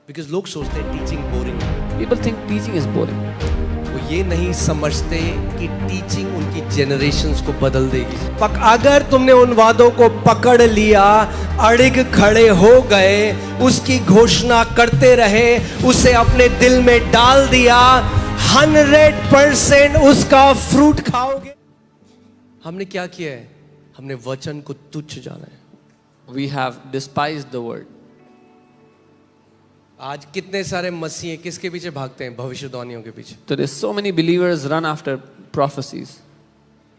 Because लोग सोचते हैं टीचिंग बोरिंग है। People think teaching is boring. वो ये नहीं समझते कि टीचिंग उनकी जनरेशन्स को बदल देगी। अगर तुमने उन वादों को पकड़ लिया, अड़िग खड़े हो गए, उसकी घोषणा करते रहे, उसे अपने दिल में डाल दिया, 100% उसका फ्रूट खाओगे। हमने क्या किया है? हमने वचन को तुच्छ जाना है। We have despised the word. आज कितने सारे मसीह किसके पीछे भागते हैं? भविष्यवाणियों के पीछे। Today so many believers run after prophecies.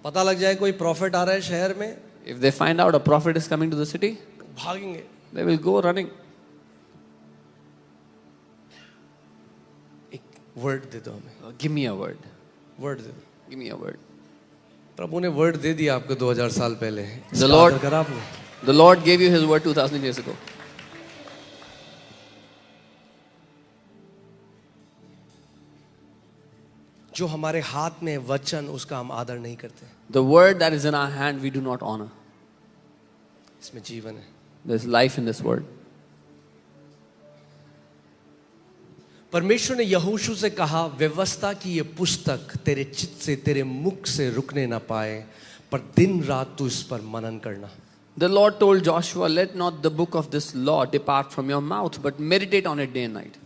पता लग जाए कोई प्रॉफिट आ रहा है शहर में, If they find out a prophet is coming to the city, भागेंगे। they will go running. एक वर्ड दे दो हमें, Give me a word. Word दे दो। Give me a word. प्रभु ने वर्ड दे दिया आपको 2000 साल पहले। The Lord- इसका आदर करा आपने। The Lord gave you His word 2000 years ago. जो हमारे हाथ में है वचन, उसका हम आदर नहीं करते। The word that is in our hand we do not honor. इसमें जीवन है। There's life in this word. परमेश्वर ने यहोशू से कहा, व्यवस्था की ये पुस्तक तेरे चित्त से, तेरे मुख से रुकने ना पाए, पर दिन रात तू इस पर मनन करना। The Lord told Joshua, let not the book of this law depart from your mouth, but meditate on it day and night.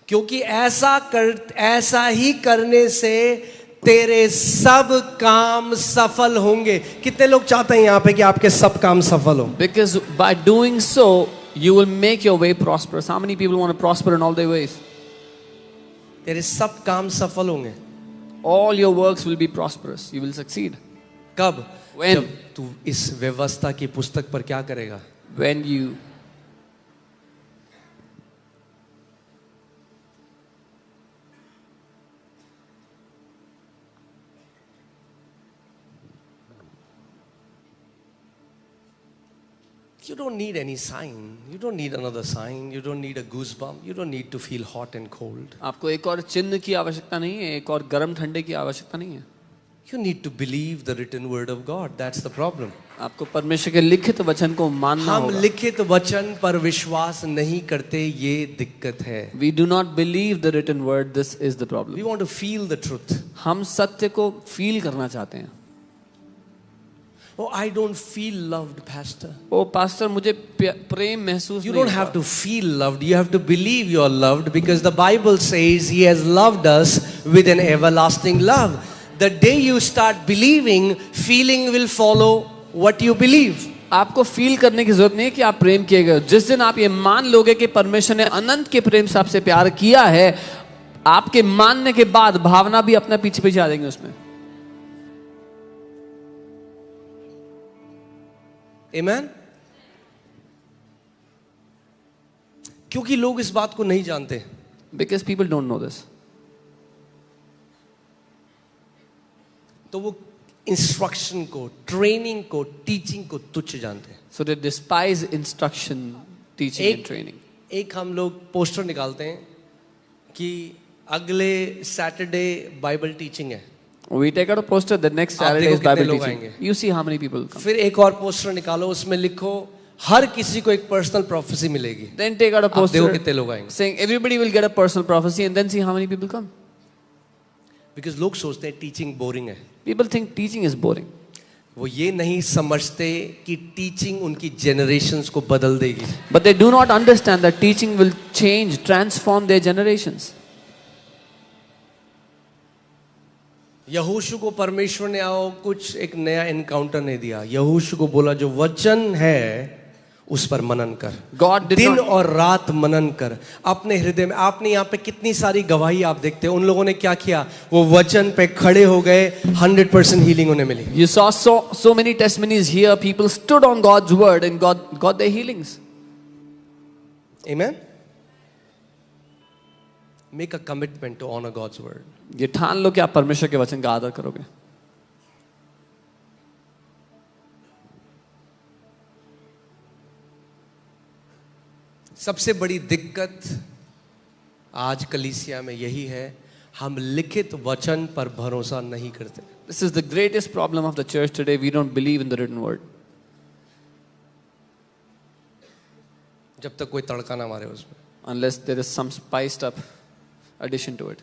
क्योंकि ऐसा ही करने से तेरे सब काम सफल होंगे। कितने लोग चाहते हैं यहाँ पे कि आपके सब काम सफल हो? Because by doing so, you will make your way prosperous. How many people want to prosper in all their ways? तेरे सब काम सफल होंगे। All your works will be prosperous. You will succeed. कब? When? जब तू इस व्यवस्था की पुस्तक पर क्या करेगा? When you You don't need any sign. You don't need another sign. You don't need a goosebump. You don't need to feel hot and cold. आपको एक और चिन्ह की आवश्यकता नहीं है, एक और गर्म ठंडे की आवश्यकता नहीं है। You need to believe the written word of God. That's the problem. आपको परमेश्वर के लिखित वचन को मानना हम होगा। लिखित वचन पर विश्वास नहीं करते, ये दिक्कत है। We do not believe the written word. This is the problem. We want to feel the truth. हम सत्य को फील करना चाहते हैं। Oh, I don't feel loved, Pastor. ओ पास्टर, मुझे प्रेम महसूस You नहीं don't होता। have to feel loved. You have to believe you are loved, because the Bible says He has loved us with an everlasting love. The day you start believing, feeling will follow what you believe. आपको feel करने की जरूरत नहीं है कि आप प्रेम किए गए हो। जिस दिन आप ये मान लोगे कि परमेश्वर ने अनंत के प्रेम से आपसे प्यार किया है, आपके मानने के बाद भावना भी अपना पीछे पीछे आ जाएंगे उसमें। Amen? क्योंकि लोग इस बात को नहीं जानते। Because people don't know this. तो वो इंस्ट्रक्शन को, ट्रेनिंग को, टीचिंग को तुच्छ जानते हैं। So they despise instruction, teaching and training. एक हम लोग पोस्टर निकालते हैं कि अगले सैटरडे बाइबल टीचिंग है। We take out a poster. The next Saturday देखो is Bible कितने लोग teaching. आएंगे। You see how many people come. फिर एक और पोस्टर निकालो, उसमें लिखो हर किसी को एक पर्सनल प्रोफेसी मिलेगी। Then take out a आप देखो poster कितने लोग आएंगे। saying everybody will get a personal prophecy, and then see how many people come. Because लोग सोचते हैं टीचिंग बोरिंग है। People think teaching is boring. वो ये नहीं समझते कि टीचिंग उनकी जनरेशन्स को बदल देगी। But they do not understand that teaching will change, transform their generations. यहोशू को परमेश्वर ने आओ कुछ एक नया एनकाउंटर नहीं दिया। यहोशू को बोला जो वचन है उस पर मनन कर, God did दिन not- और रात मनन कर अपने हृदय में। आपने यहाँ पे कितनी सारी गवाही आप देखते हैं, उन लोगों ने क्या किया? वो वचन पे खड़े हो गए, 100% हीलिंग उन्हें मिली। You saw so many testimonies here. People stood on God's word and got their healings. Amen? Make a commitment to honor God's word. ये ठान लो कि आप परमेश्वर के वचन का आदर करोगे। सबसे बड़ी दिक्कत आज कलीसिया में यही है, हम लिखित वचन पर भरोसा नहीं करते। This is the greatest problem of the church today. We don't believe in the written word. जब तक कोई तड़का ना मारे उसमें। unless there is some spiced up addition to it.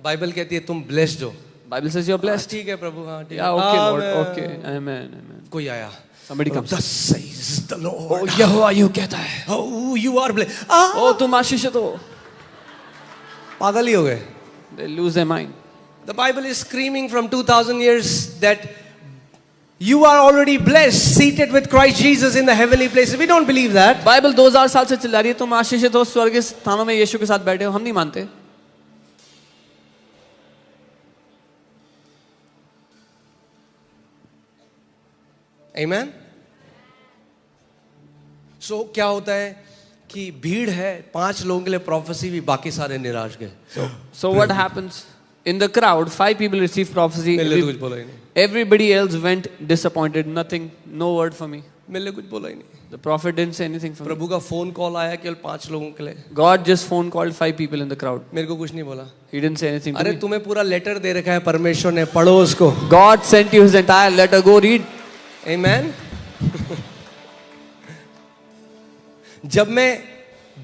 Bible कहती है तुम ब्लेस्ड हो। Bible says you're blessed. ठीक है प्रभु, हाँ ठीक Yeah, है। okay, Lord. आमेन। Okay, amen, amen. कोई आया, Somebody comes. Thus says the Lord. Oh, यहोवा यूं कहता है। Oh, you are blessed. Oh, तुम आशीषित हो। पागल ही हो गए। They lose their mind. The Bible is screaming from 2000 years that you are already blessed, seated with Christ Jesus in the heavenly places. We don't believe that. Bible 2000 साल से चिल्ला रही है तुम आशीषित हो, स्वर्ग के स्थानों में यीशु के साथ बैठे हो। हम नहीं मानते। Amen. So क्या होता है कि भीड़ है, 5 लोगों के लिए प्रोफेसी भी, बाकी सारे निराश गए। So what happens? In the crowd, 5 people received prophecy. मेरे लिए तो कुछ बोला ही नहीं। Everybody else went disappointed. Nothing, no word for me. मेरे लिए कुछ बोला ही नहीं। The prophet didn't say anything for me. प्रभु का फोन कॉल आया केवल 5 लोगों के लिए। God just phone called 5 people in the crowd. मेरे को कुछ नहीं बोला। He didn't say anything to अरे me. तुम्हें पूरा लेटर दे रखा है परमेश्वर ने, पढ़ो उसको। God sent you his entire letter. Go read. Amen. जब मैं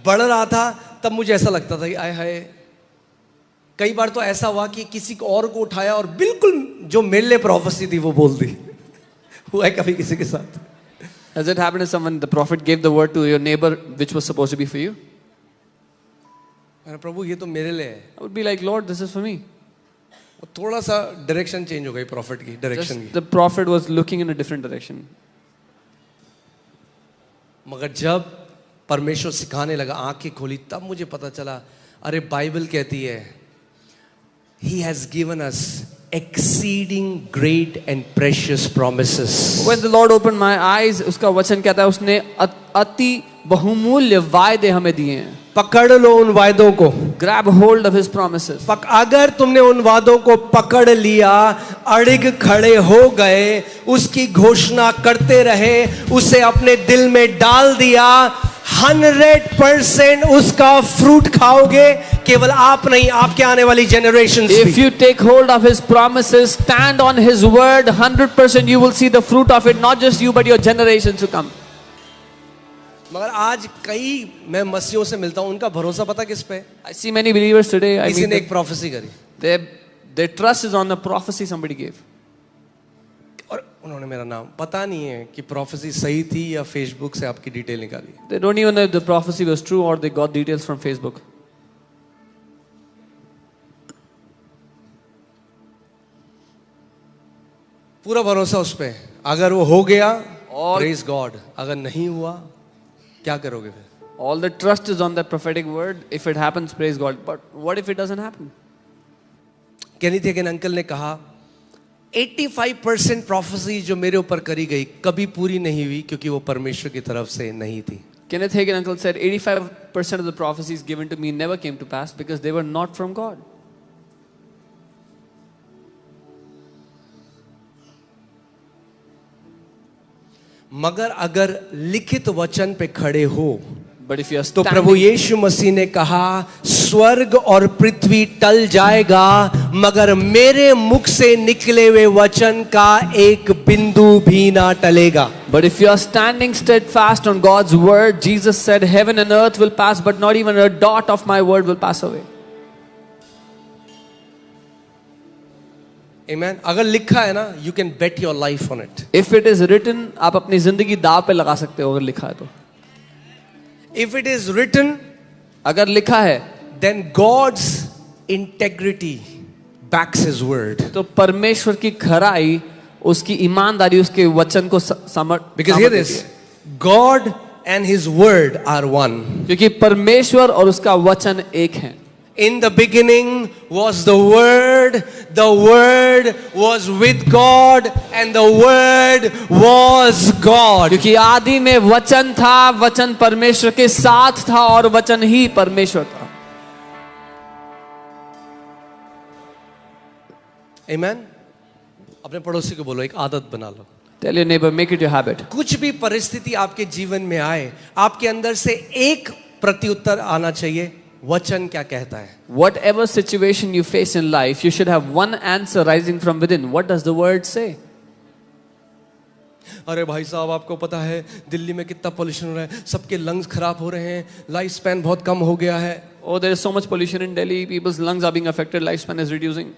बढ़ रहा था तब मुझे ऐसा लगता था कि आय हाय, कई बार तो ऐसा हुआ कि किसी को और को उठाया और बिल्कुल जो मेरे लिए प्रोफेसी थी वो बोल दी। हुआ है कभी किसी के साथ? Has it happened to someone? The prophet gave the word to your neighbor, which was supposed to be for you. अरे प्रभु ये तो मेरे लिए है। I would be like, Lord, this is for me. वो थोड़ा सा डायरेक्शन चेंज हो गई प्रॉफिट की, डायरेक्शन Just की। the prophet was looking in a different direction. मगर जब परमेश्वर सिखाने लगा, आंखें खोली, तब मुझे पता चला, अरे बाइबल कहती है He has given us exceeding great and precious promises. When the Lord opened my eyes, उसका वचन कहता है उसने अति बहुमूल्य वायदे हमें दिए हैं. पकड़ लो उन वायदों को. Grab hold of His promises. अगर तुमने उन वादों को पकड़ लिया, अड़िग खड़े हो गए, उसकी घोषणा करते रहे, उसे अपने दिल में डाल दिया, 100% उसका फ्रूट खाओगे. केवल आप नहीं, आपके आने वाली जनरेशंस भी. If you take hold of His promises, stand on His word, 100% you will see the fruit of it. Not just you, but your generations to come. मगर आज कई मैं मसीहों से मिलता हूं, उनका भरोसा पता किस पे? I see many believers today. किसी ने एक प्रोफेसी करी, Their trust is on the prophecy somebody gave. और उन्होंने मेरा नाम, पता नहीं है कि प्रोफेसी सही थी या फेसबुक से आपकी डिटेल निकाली. They don't even know if the prophecy was true or they got details from Facebook. पूरा भरोसा उस पे. अगर वो हो गया, और प्रेज गॉड. अगर नहीं हुआ, क्या करोगे फिर? All the trust is on the prophetic word. If it happens, praise God. But what if it doesn't happen? Kenneth Hagin uncle ने कहा 85% प्रोफेसी जो मेरे ऊपर करी गई कभी पूरी नहीं हुई, क्योंकि वो परमेश्वर की तरफ से नहीं थी. Kenneth Hagin uncle said 85% of the prophecies given to me never came to pass because they were not from God. मगर अगर लिखित वचन पे खड़े हो, But if you are तो standing, प्रभु यीशु मसीह ने कहा स्वर्ग और पृथ्वी टल जाएगा, मगर मेरे मुख से निकले हुए वचन का एक बिंदु भी ना टलेगा. but if you are standing steadfast on God's word, Jesus said, heaven and earth will pass, but not even a dot of my word will pass away. Amen. अगर लिखा है ना, you can bet your life on it. If it is written, आप अपनी जिंदगी दाव पे लगा सकते हो अगर लिखा है तो. If it is written, अगर लिखा है, then God's integrity backs His word. तो परमेश्वर की खराई, उसकी ईमानदारी उसके वचन को Because hear this, God and His word are one. क्योंकि परमेश्वर और उसका वचन एक है. In the beginning was the Word was with God, and the Word was God. क्योंकि आदि में वचन था, वचन परमेश्वर के साथ था और वचन ही परमेश्वर था. Amen. अपने पड़ोसी को बोलो, एक आदत बना लो. Tell your neighbor, make it your habit. कुछ भी परिस्थिति आपके जीवन में आए, आपके अंदर से एक प्रत्युत्तर आना चाहिए. वचन क्या कहता है? Whatever situation you face in life, you should have one answer rising from within. What does the word say? अरे भाई साहब, आपको पता है दिल्ली में कितना पोल्यूशन हो रहा है, सबके लंग्स खराब हो रहे हैं, लाइफ स्पैन बहुत कम हो गया है. Oh, there is so much pollution in Delhi. People's lungs are being affected. Lifespan is reducing.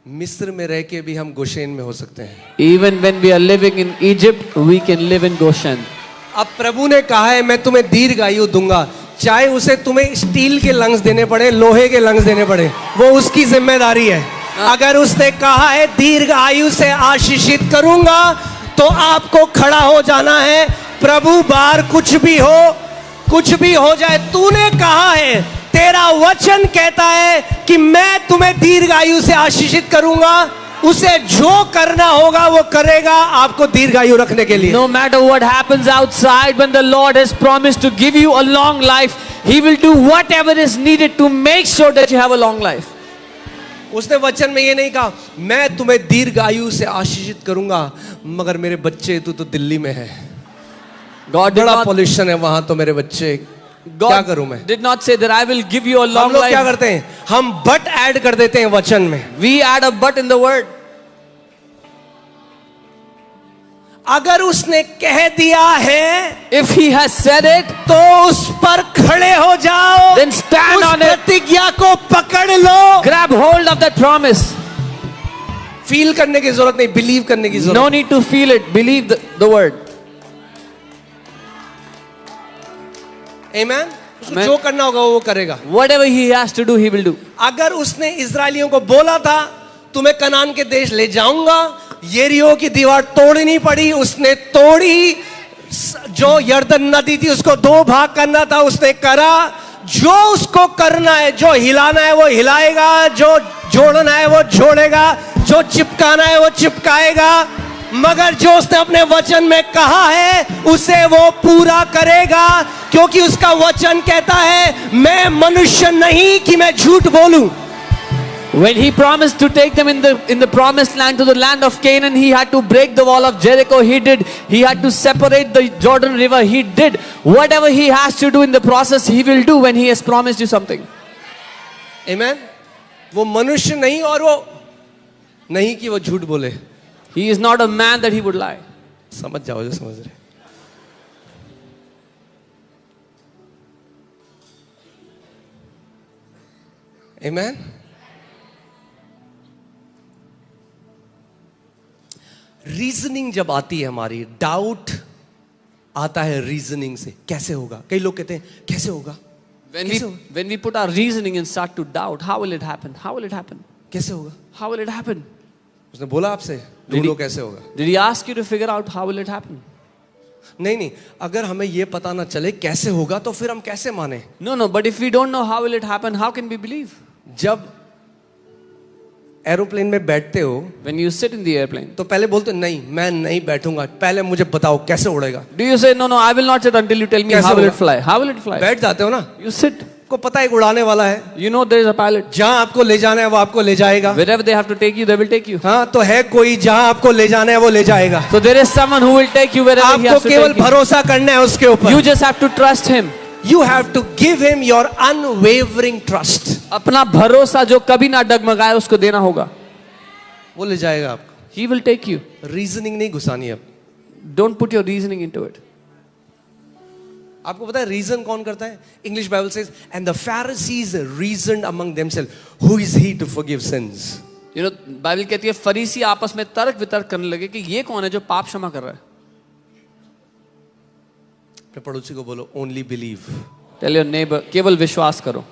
मिस्र में रह के भी हम गोशेन में हो सकते हैं. Even when we are living in Egypt, we can live in Goshen. अब प्रभु ने कहा है मैं तुम्हें दीर्घायु दूंगा, चाहे उसे तुम्हें स्टील के लंग्स देने पड़े, लोहे के लंग्स देने पड़े, वो उसकी जिम्मेदारी है. अगर उसने कहा है दीर्घ आयु से आशीषित करूंगा, तो आपको खड़ा हो जाना है. प्रभु बार कुछ भी हो जाए, तूने कहा है, तेरा वचन कहता है कि मैं तुम्हें दीर्घ आयु से आशीषित करूंगा. उसे जो करना होगा वो करेगा आपको दीर्घायु रखने के लिए. No matter what happens outside, when the Lord has promised to give you a long life, He will do whatever is needed to make sure that you have a long life. उसने वचन में ये नहीं कहा मैं तुम्हें दीर्घायु से आशीषित करूंगा, मगर मेरे बच्चे तू तो दिल्ली में है, God did बड़ा not, पॉल्यूशन है वहां, तो मेरे बच्चे क्या करूं मैं. did not say that I will give you a हम long लोग क्या life. करते हैं, हम बट ऐड कर देते हैं वचन में. We add a but in the word. अगर उसने कह दिया है If He has said it, तो उस पर खड़े हो जाओ, then stand उस on it. प्रतिज्ञा को पकड़ लो. Grab hold of that promise. Feel करने की जरूरत नहीं, बिलीव करने की जरूरत. No need to feel it. Believe the word. आमीन. उसको Amen. जो करना होगा वो करेगा. Whatever He has to do, He will do. अगर उसने इजरायलियों को बोला था तुम्हें कनान के देश ले जाऊंगा, यरीहो की दीवार तोड़नी पड़ी, उसने तोड़ी. जो यरदन नदी थी उसको दो भाग करना था, उसने करा. जो उसको करना है, जो हिलाना है वो हिलाएगा, जो जोड़ना है वो जोड़ेगा, जो चिपकाना है वो चिपकाएगा. मगर जो उसने अपने वचन में कहा है उसे वो पूरा करेगा, क्योंकि उसका वचन कहता है मैं मनुष्य नहीं कि मैं झूठ बोलूं. When He promised to take them in the promised land, to the land of Canaan, He had to break the wall of Jericho. He did. He had to separate the Jordan River. He did. Whatever He has to do in the process, He will do when He has promised you something. Amen. वो मनुष्य नहीं और वो नहीं कि वो झूठ बोले. He is not a man that He would lie. समझ जाओ जो समझ रहे. Amen. रीजनिंग जब आती है हमारी, डाउट आता है रीजनिंग से. कैसे होगा? कई लोग कहते हैं कैसे होगा, When we put our reasoning and start to doubt, how will it happen? How will it happen? कैसे होगा. How will it happen? उसने बोला आपसे ढूंढो कैसे होगा. Did He ask you to figure out how will it happen? नहीं, अगर हमें ये पता ना चले कैसे होगा तो फिर हम कैसे माने. No, but if we don't know how will it happen, how can we believe? जब एरोप्लेन में बैठते हो When you sit in the airplane, तो पहले बोलते नहीं मैं नहीं बैठूंगा, पहले मुझे बताओ कैसे उड़ेगा. do you say no, I will not sit until you tell me कैसे how will होगा? it fly? How will it fly? बैठ जाते हो ना, You sit. को पता है उड़ाने वाला है, You know there is a pilot. जहां आपको ले जाना है वो आपको ले जाएगा. Wherever they have to take you, they will take you. हाँ, तो है कोई जहां आपको ले जाना है वो ले जाएगा. So there is someone who will take you wherever He आपको has to केवल take you. भरोसा करना है उसके ऊपर. You just have to trust Him. You have to give him your unwavering trust. अपना भरोसा जो कभी ना डगमगाए उसको देना होगा. वो ले जाएगा आपको. He will take you. Reasoning नहीं घुसानी है. Don't put your reasoning into it. आपको पता है रीजन कौन करता है? English Bible says and the Pharisees reasoned among themselves who is he to forgive sins. You know, Bible कहती है फरीसी आपस में तर्क वितर्क करने लगे कि ये कौन है जो पाप क्षमा कर रहा है. अपने पड़ोसी को बोलो only believe. Tell your neighbor, केवल विश्वास करो.